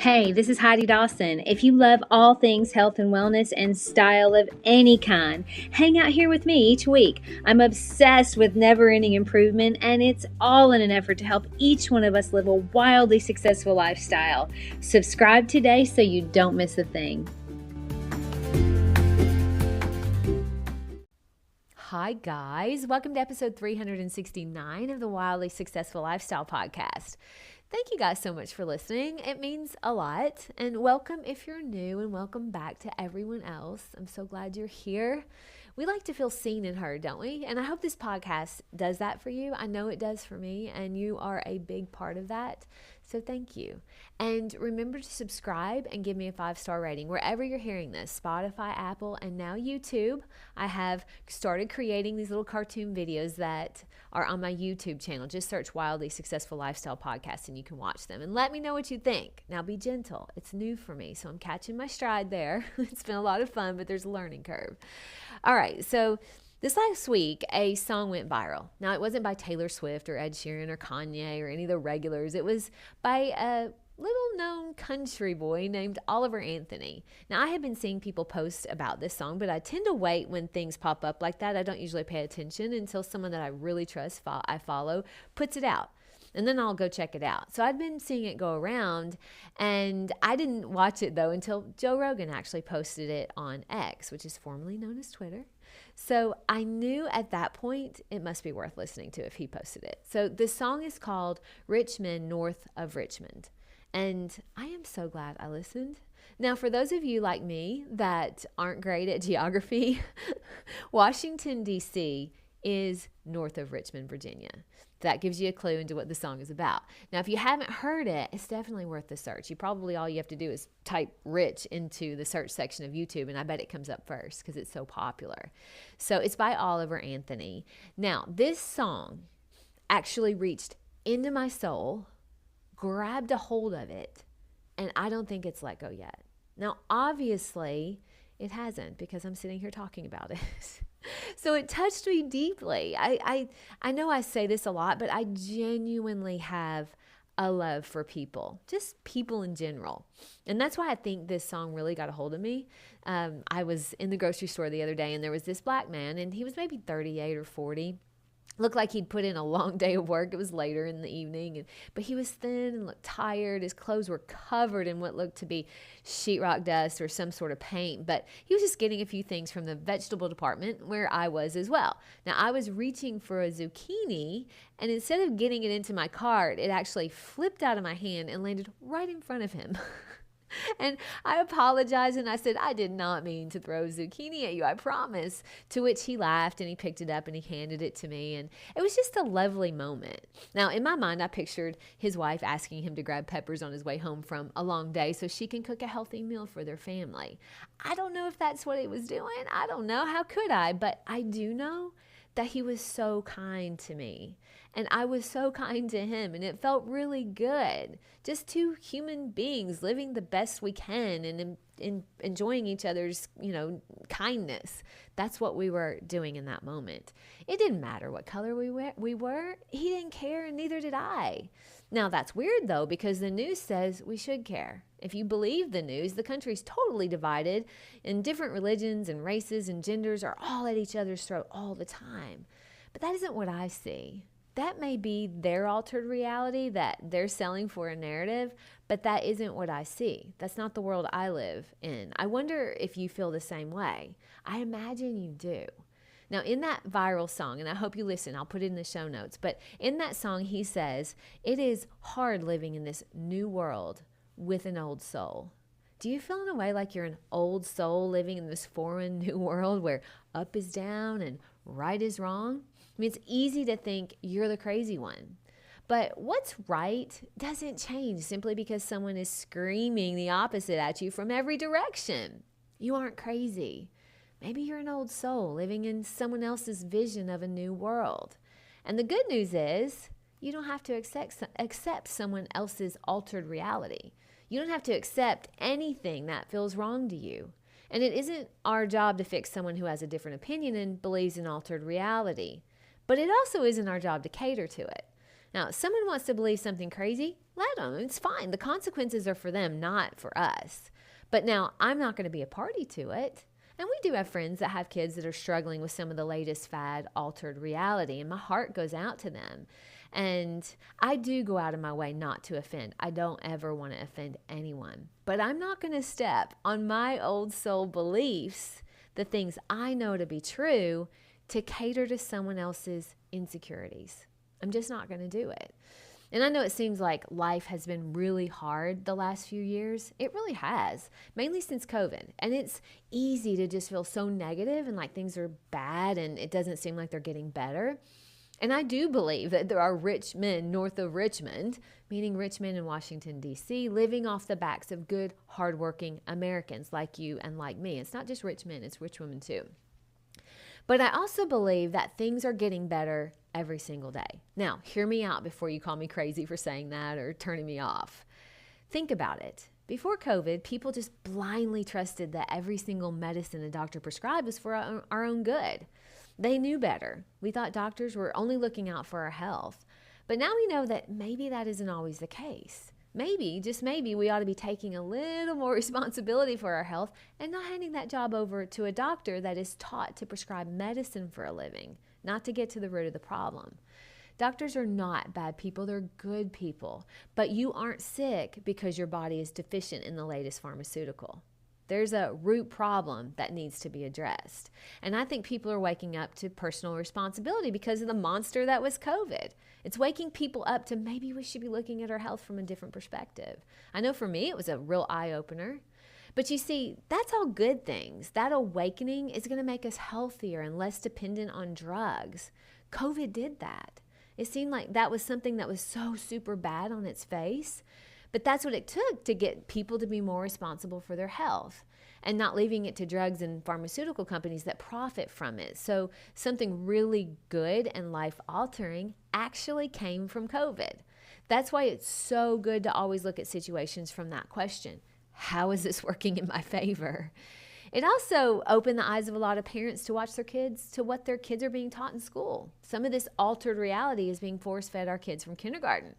Hey, this is Heidi Dawson. If you love all things health and wellness and style of any kind, hang out here with me each week. I'm obsessed with never-ending improvement, and it's all in an effort to help each one of us live a wildly successful lifestyle. Subscribe today so you don't miss a thing. Hi, guys. Welcome to episode 369 of the Wildly Successful Lifestyle Podcast. Thank you guys so much for listening. It means a lot. And welcome if you're new, and welcome back to everyone else. I'm so glad you're here. We like to feel seen and heard, don't we? And I hope this podcast does that for you. I know it does for me, and you are a big part of that. So thank you. And remember to subscribe and give me a 5-star rating wherever you're hearing this, Spotify, Apple, and now YouTube. I have started creating these little cartoon videos that are on my YouTube channel. Just search Wildly Successful Lifestyle Podcast and you can watch them. And let me know what you think. Now be gentle. It's new for me, so I'm catching my stride there. It's been a lot of fun, but there's a learning curve. All right, so this last week, a song went viral. Now, it wasn't by Taylor Swift or Ed Sheeran or Kanye or any of the regulars. It was by a little-known country boy named Oliver Anthony. Now, I have been seeing people post about this song, but I tend to wait when things pop up like that. I don't usually pay attention until someone that I really trust, I follow, puts it out. And then I'll go check it out. So I'd been seeing it go around, and I didn't watch it, though, until Joe Rogan actually posted it on X, which is formerly known as Twitter. So I knew at that point it must be worth listening to if he posted it. So the song is called Rich Men North of Richmond. And I am so glad I listened. Now, for those of you like me that aren't great at geography, Washington, D.C. is north of Richmond, Virginia. That gives you a clue into what the song is about. Now, if you haven't heard it, it's definitely worth the search. All you have to do is type Rich into the search section of YouTube, and I bet it comes up first because it's so popular. So it's by Oliver Anthony. Now, this song actually reached into my soul, grabbed a hold of it, and I don't think it's let go yet. Now, obviously, it hasn't, because I'm sitting here talking about it. So it touched me deeply. I know I say this a lot, but I genuinely have a love for people, just people in general. And that's why I think this song really got a hold of me. I was in the grocery store the other day, and there was this black man, and he was maybe 38 or 40. Looked like he'd put in a long day of work. It was later in the evening, but he was thin and looked tired. His clothes were covered in what looked to be sheetrock dust or some sort of paint, but he was just getting a few things from the vegetable department where I was as well. Now, I was reaching for a zucchini, and instead of getting it into my cart, it actually flipped out of my hand and landed right in front of him. And I apologized, and I said, I did not mean to throw zucchini at you, I promise. To which he laughed, and he picked it up, and he handed it to me. And it was just a lovely moment. Now, in my mind, I pictured his wife asking him to grab peppers on his way home from a long day so she can cook a healthy meal for their family. I don't know if that's what he was doing. I don't know. How could I? But I do know that he was so kind to me, and I was so kind to him, and it felt really good. Just two human beings living the best we can and enjoying each other's, kindness. That's what we were doing in that moment. It didn't matter what color we were. He didn't care, and neither did I. Now, that's weird, though, because the news says we should care. If you believe the news, the country's totally divided, and different religions and races and genders are all at each other's throat all the time. But that isn't what I see. That may be their altered reality that they're selling for a narrative, but that isn't what I see. That's not the world I live in. I wonder if you feel the same way. I imagine you do. Now, in that viral song, and I hope you listen, I'll put it in the show notes, but in that song, he says, it is hard living in this new world with an old soul. Do you feel in a way like you're an old soul living in this foreign new world where up is down and right is wrong? I mean, it's easy to think you're the crazy one. But what's right doesn't change simply because someone is screaming the opposite at you from every direction. You aren't crazy. Maybe you're an old soul living in someone else's vision of a new world. And the good news is you don't have to accept someone else's altered reality. You don't have to accept anything that feels wrong to you. And it isn't our job to fix someone who has a different opinion and believes in altered reality. But it also isn't our job to cater to it. Now, if someone wants to believe something crazy, let them. It's fine. The consequences are for them, not for us. But now, I'm not going to be a party to it. And we do have friends that have kids that are struggling with some of the latest fad altered reality, and my heart goes out to them. And I do go out of my way not to offend. I don't ever want to offend anyone. But I'm not going to step on my old soul beliefs, the things I know to be true, to cater to someone else's insecurities. I'm just not going to do it. And I know it seems like life has been really hard the last few years. It really has, mainly since COVID. And it's easy to just feel so negative and like things are bad and it doesn't seem like they're getting better. And I do believe that there are rich men north of Richmond, meaning rich men in Washington, D.C., living off the backs of good, hardworking Americans like you and like me. It's not just rich men, it's rich women too. But I also believe that things are getting better every single day. Now, hear me out before you call me crazy for saying that or turning me off. Think about it. Before COVID, people just blindly trusted that every single medicine a doctor prescribed was for our own good. They knew better. We thought doctors were only looking out for our health. But now we know that maybe that isn't always the case. Maybe, just maybe, we ought to be taking a little more responsibility for our health and not handing that job over to a doctor that is taught to prescribe medicine for a living, not to get to the root of the problem. Doctors are not bad people, they're good people. But you aren't sick because your body is deficient in the latest pharmaceutical. There's a root problem that needs to be addressed. And I think people are waking up to personal responsibility because of the monster that was COVID. It's waking people up to maybe we should be looking at our health from a different perspective. I know for me, it was a real eye-opener. But you see, that's all good things. That awakening is going to make us healthier and less dependent on drugs. COVID did that. It seemed like that was something that was so super bad on its face. But that's what it took to get people to be more responsible for their health and not leaving it to drugs and pharmaceutical companies that profit from it. So something really good and life-altering actually came from COVID. That's why it's so good to always look at situations from that question. How is this working in my favor? It also opened the eyes of a lot of parents to watch their kids to what their kids are being taught in school. Some of this altered reality is being force-fed our kids from kindergarten.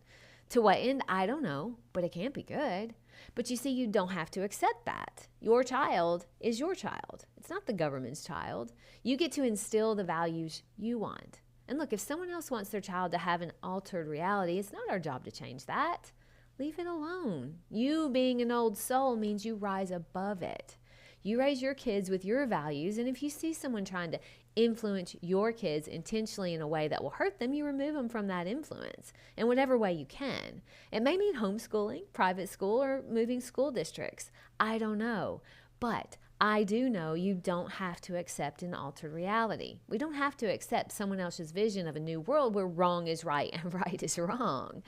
To what end, I don't know, but it can't be good. But you see, you don't have to accept that. Your child is your child. It's not the government's child. You get to instill the values you want. And look, if someone else wants their child to have an altered reality, it's not our job to change that. Leave it alone. You being an old soul means you rise above it. You raise your kids with your values, and if you see someone trying to influence your kids intentionally in a way that will hurt them, you remove them from that influence in whatever way you can. It may mean homeschooling, private school, or moving school districts. I don't know. But I do know you don't have to accept an altered reality. We don't have to accept someone else's vision of a new world where wrong is right and right is wrong.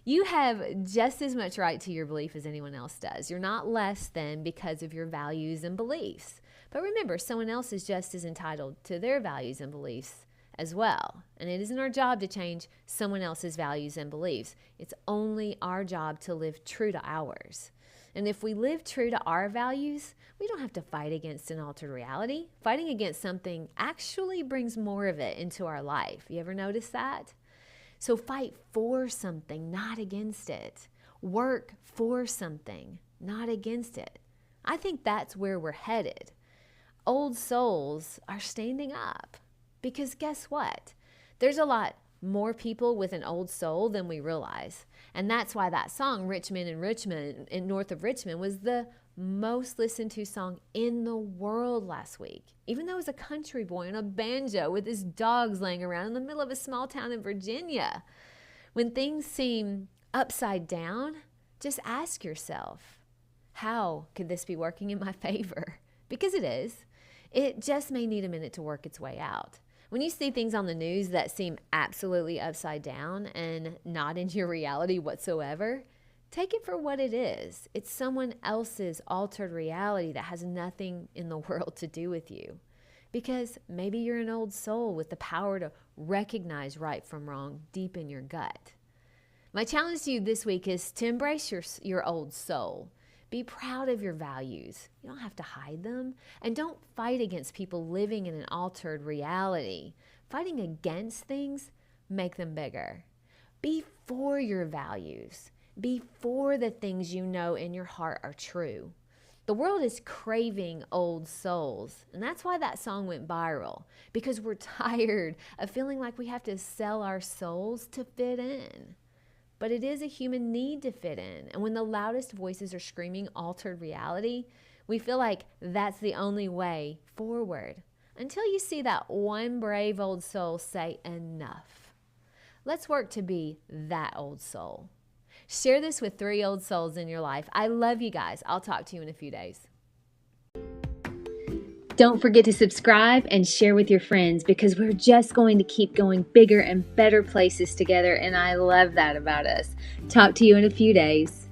You have just as much right to your belief as anyone else does. You're not less than because of your values and beliefs. But remember, someone else is just as entitled to their values and beliefs as well. And it isn't our job to change someone else's values and beliefs. It's only our job to live true to ours. And if we live true to our values, we don't have to fight against an altered reality. Fighting against something actually brings more of it into our life. You ever notice that? So fight for something, not against it. Work for something, not against it. I think that's where we're headed. Old souls are standing up because guess what? There's a lot more people with an old soul than we realize. And that's why that song, Richmond in Richmond, in north of Richmond, was the most listened to song in the world last week. Even though it was a country boy on a banjo with his dogs laying around in the middle of a small town in Virginia. When things seem upside down, just ask yourself, how could this be working in my favor? Because it is. It just may need a minute to work its way out. When you see things on the news that seem absolutely upside down and not in your reality whatsoever, take it for what it is. It's someone else's altered reality that has nothing in the world to do with you. Because maybe you're an old soul with the power to recognize right from wrong deep in your gut. My challenge to you this week is to embrace your old soul. Be proud of your values. You don't have to hide them. And don't fight against people living in an altered reality. Fighting against things make them bigger. Be for your values. Be for the things you know in your heart are true. The world is craving old souls, and that's why that song went viral, because we're tired of feeling like we have to sell our souls to fit in. But it is a human need to fit in, and when the loudest voices are screaming altered reality, we feel like that's the only way forward, until you see that one brave old soul say enough. Let's work to be that old soul. Share this with 3 old souls in your life. I love you guys. I'll talk to you in a few days. Don't forget to subscribe and share with your friends, because we're just going to keep going bigger and better places together, and I love that about us. Talk to you in a few days.